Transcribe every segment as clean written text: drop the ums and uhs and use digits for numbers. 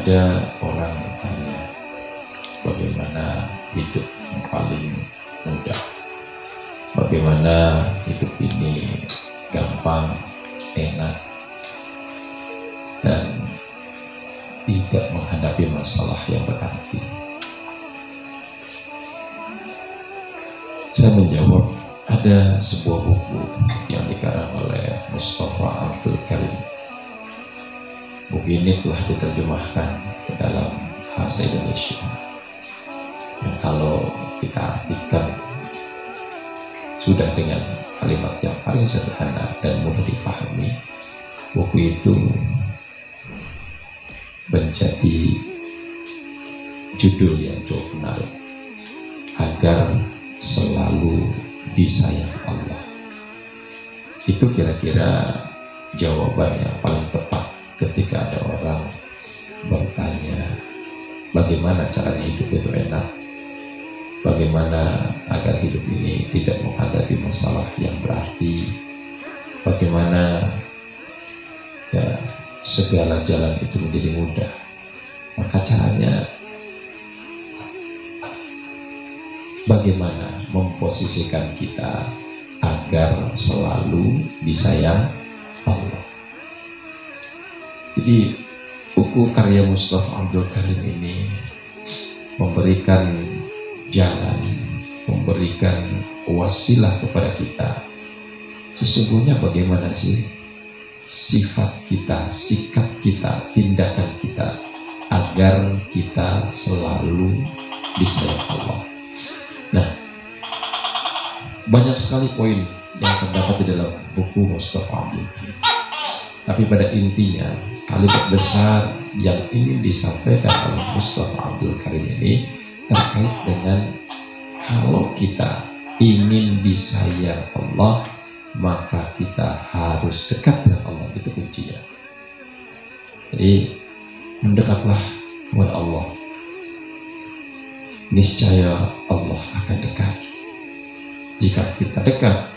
Ada orang bertanya, bagaimana hidup yang paling mudah? Bagaimana hidup ini gampang, enak, dan tidak menghadapi masalah yang berarti? Saya menjawab, ada sebuah buku yang dikarang oleh Mustafa Abdul Karim. Buku ini telah diterjemahkan ke dalam bahasa Indonesia. Dan kalau kita artikan sudah dengan kalimat yang paling sederhana dan mudah dipahami, buku itu menjadi judul yang cukup menarik, agar selalu disayang Allah. Itu kira-kira jawaban yang paling tepat ketika ada orang bertanya, bagaimana caranya hidup itu enak, bagaimana agar hidup ini tidak menghadapi masalah yang berarti, bagaimana ya segala jalan itu menjadi mudah. Maka caranya bagaimana memposisikan kita agar selalu disayang Allah. Jadi buku karya Mustafa Abdul Karim ini memberikan jalan, memberikan wasilah kepada kita. Sesungguhnya bagaimana sih sifat kita, sikap kita, tindakan kita agar kita selalu disayang Allah. Nah, banyak sekali poin yang terdapat di dalam buku Mustafa Abdul Karim. Tapi pada intinya, kalimat besar yang ingin disampaikan oleh Mustafa Abdul Karim ini terkait dengan kalau kita ingin disayang Allah, maka kita harus dekat dengan Allah. Itu kuncinya. Jadi mendekatlah kepada Allah, niscaya Allah akan dekat. Jika kita dekat,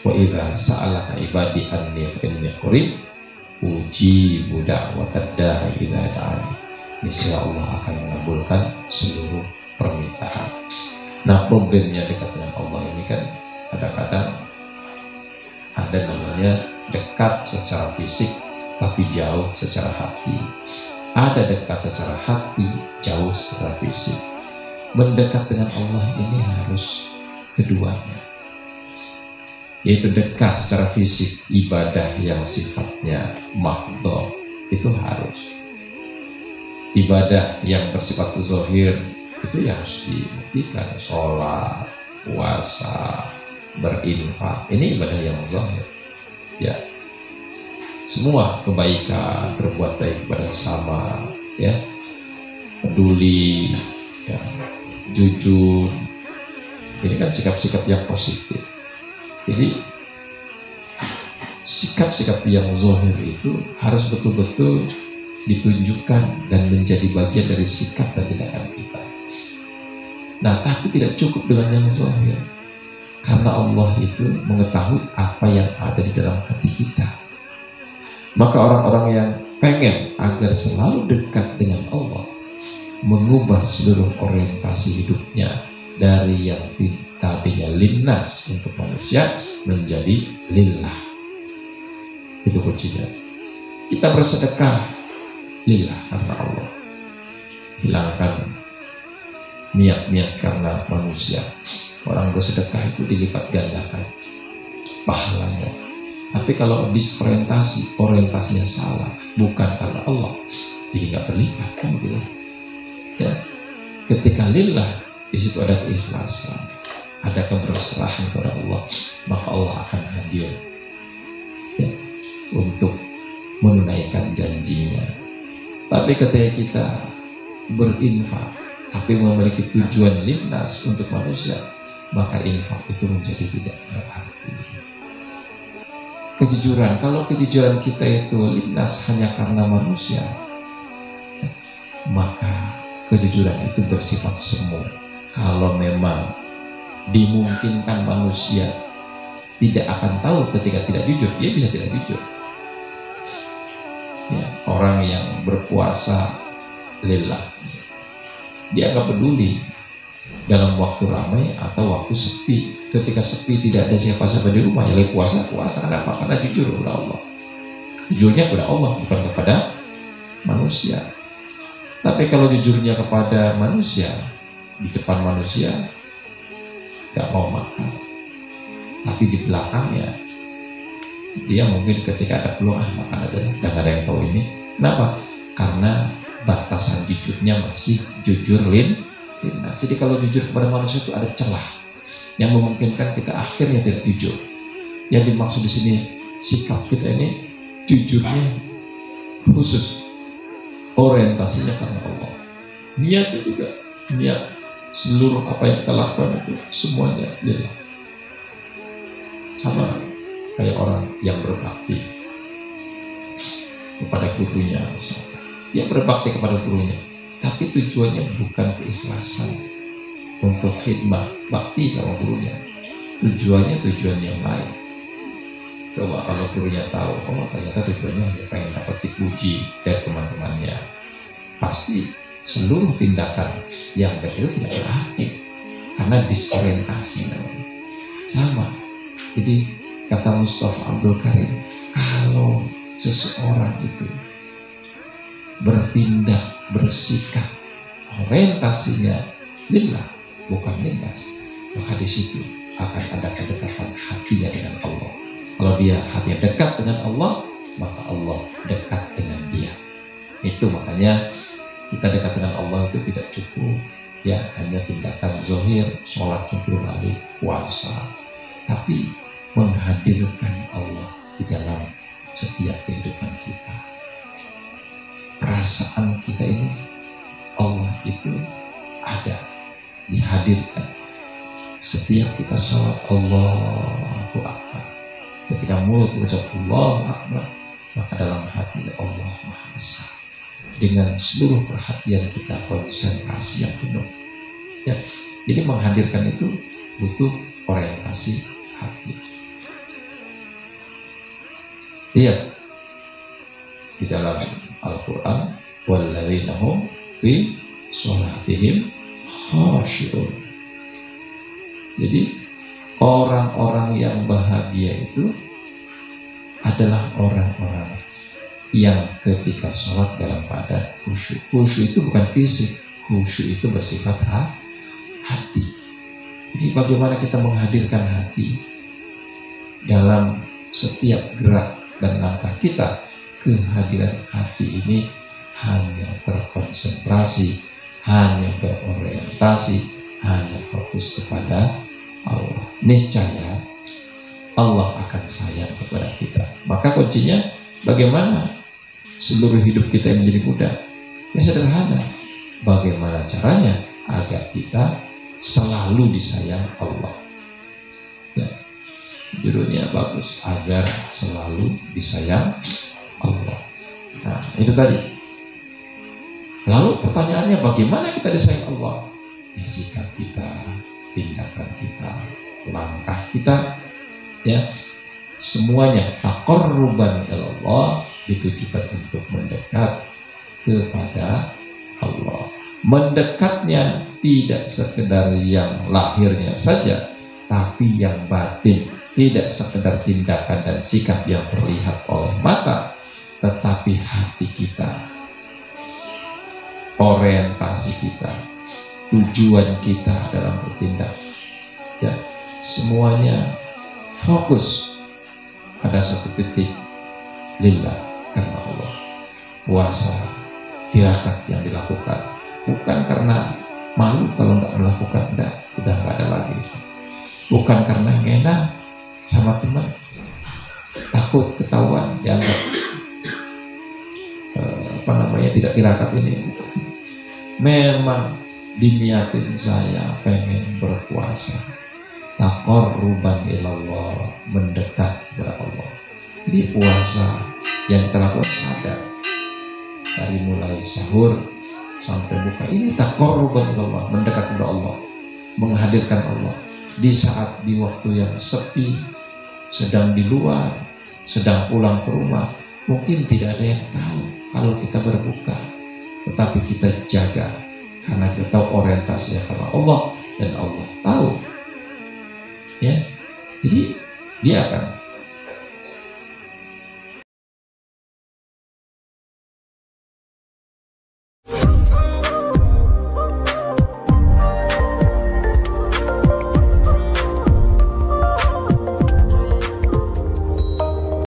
wa idza sa'alaka ibadi anni fa inni qarib ujibu da'watad da'i idza da'ani. Niscaya Allah akan mengabulkan seluruh permintaan. Nah, problemnya dekat dengan Allah ini kan kadang-kadang ada namanya dekat secara fisik tapi jauh secara hati. Ada dekat secara hati, jauh secara fisik. Mendekat dengan Allah ini harus keduanya, yaitu dekat secara fisik, ibadah yang sifatnya mahdhah itu harus. Ibadah yang bersifat zahir itu ya harus dibuktikan, sholat, puasa, berinfak, ini ibadah yang zahir. Ya, semua kebaikan, berbuat baik kepada sesama, ya, peduli, ya, jujur, ini kan sikap-sikap yang positif. Jadi sikap-sikap yang zahir itu harus betul-betul ditunjukkan dan menjadi bagian dari sikap dan tindakan kita. Nah, tapi tidak cukup dengan yang zahir, karena Allah itu mengetahui apa yang ada di dalam hati kita. Maka orang-orang yang pengen agar selalu dekat dengan Allah, mengubah seluruh orientasi hidupnya dari yang tadinya linnas untuk manusia menjadi lillah. Itu kuncinya. Kita bersedekah lillah, karena Allah. Hilangkan niat-niat karena manusia. Orang bersedekah itu dilipat gandakan pahalanya. Tapi kalau disorientasi, orientasinya salah, bukan karena Allah, jadi nggak berlipat, kan gitu. Ya, ketika lillah, di situ ada keikhlasan, ada keberserahan kepada Allah, maka Allah akan hadir, ya, untuk menunaikan janjinya. Tapi ketika kita berinfak tapi memiliki tujuan linnas untuk manusia, maka infak itu menjadi tidak berarti. Kejujuran, kalau kejujuran kita itu linnas hanya karena manusia, maka kejujuran itu bersifat semu. Kalau memang dimungkinkan manusia tidak akan tahu ketika tidak jujur, dia bisa tidak jujur. Ya, orang yang berpuasa lillah. Dia nggak peduli dalam waktu ramai atau waktu sepi. Ketika sepi tidak ada siapa-siapa di rumah, ya lagi puasa ada apa? Karena jujur kepada Allah. Jujurnya kepada Allah, bukan kepada manusia. Tapi kalau jujurnya kepada manusia, di depan manusia nggak mau makan, tapi di belakangnya dia mungkin ketika ada peluang makan aja, dan ada yang tahu ini. Kenapa? Karena batasan jujurnya masih jujur linnas. Jadi kalau jujur kepada manusia itu ada celah yang memungkinkan kita akhirnya tidak jujur. Yang dimaksud di sini sikap kita ini jujurnya khusus, orientasinya karena Allah. Niatnya juga niat seluruh apa yang kita lakukan itu semuanya lillah. Sama kayak orang yang berbakti kepada gurunya misalnya. Dia berbakti kepada gurunya, tapi tujuannya bukan keikhlasan untuk khidmah, bakti sama gurunya. Tujuan yang lain. Coba kalau gurunya tahu, oh ternyata tujuannya hanya pengen dapat dipuji dari teman-temannya, pasti seluruh tindakan yang kecil tidak berarti, karena disorientasi namanya. Sama. Jadi kata Mustafa Abdul Karim, kalau seseorang itu bertindak, bersikap, orientasinya lillah, bukan linnas, maka di situ akan ada kedekatan hatinya dengan Allah. Kalau dia hatinya dekat dengan Allah, maka Allah dekat dengan dia. Itu makanya kita dekat dengan Allah itu tidak cukup ya hanya tindakan zahir, sholat syukur lalu puasa, tapi menghadirkan Allah di dalam setiap kehidupan kita. Perasaan kita ini Allah itu ada, dihadirkan setiap kita sholat Allahu Akbar. Ketika mulut mengucap Allahu Akbar, maka dalam hati Allah Maha Besar. Dengan seluruh perhatian kita, konsentrasi yang penuh ya. Jadi menghadirkan itu butuh orientasi hati. Lihat di dalam Al-Quran, walladzina hum fi sholatihim khashi'un. Jadi orang-orang yang bahagia itu adalah orang-orang yang ketika sholat dalam keadaan khusyuk. Khusyuk itu bukan fisik, khusyuk itu bersifat hati. Jadi bagaimana kita menghadirkan hati dalam setiap gerak dan langkah kita. Kehadiran hati ini hanya terkonsentrasi, hanya berorientasi, hanya fokus kepada Allah. Niscaya Allah akan sayang kepada kita. Maka kuncinya bagaimana seluruh hidup kita menjadi mudah? Ya sederhana. Bagaimana caranya agar kita selalu disayang Allah? Ya, judulnya bagus, agar selalu disayang Allah. Nah, itu tadi. Lalu pertanyaannya, bagaimana kita disayang Allah? Ya, sikap kita, tindakan kita, langkah kita, ya, semuanya taqarruban ilallah, ditujukan untuk mendekat kepada Allah. Mendekatnya tidak sekedar yang lahirnya saja, tapi yang batin. Tidak sekedar tindakan dan sikap yang terlihat oleh mata, tetapi hati kita, orientasi kita, tujuan kita dalam bertindak, ya, semuanya fokus pada satu titik, lillah, karena Allah. Puasa, tirakat yang dilakukan bukan karena malu kalau nggak melakukan, udah nggak ada lagi. Bukan karena enak sama teman, takut ketahuan dianggap tidak tirakat ini. Memang diniatin saya pengen berpuasa, taqarruban ilallah, mendekat kepada Allah. Jadi puasa yang kita lakukan sadar, dari mulai sahur sampai buka, ini taqarruban ilallah, mendekat kepada Allah, menghadirkan Allah. Di saat di waktu yang sepi, sedang di luar, sedang pulang ke rumah, mungkin tidak ada yang tahu kalau kita berbuka. tetapi kita jaga karena kita tahu orientasinya karena Allah dan Allah tahu, ya. Jadi dia akan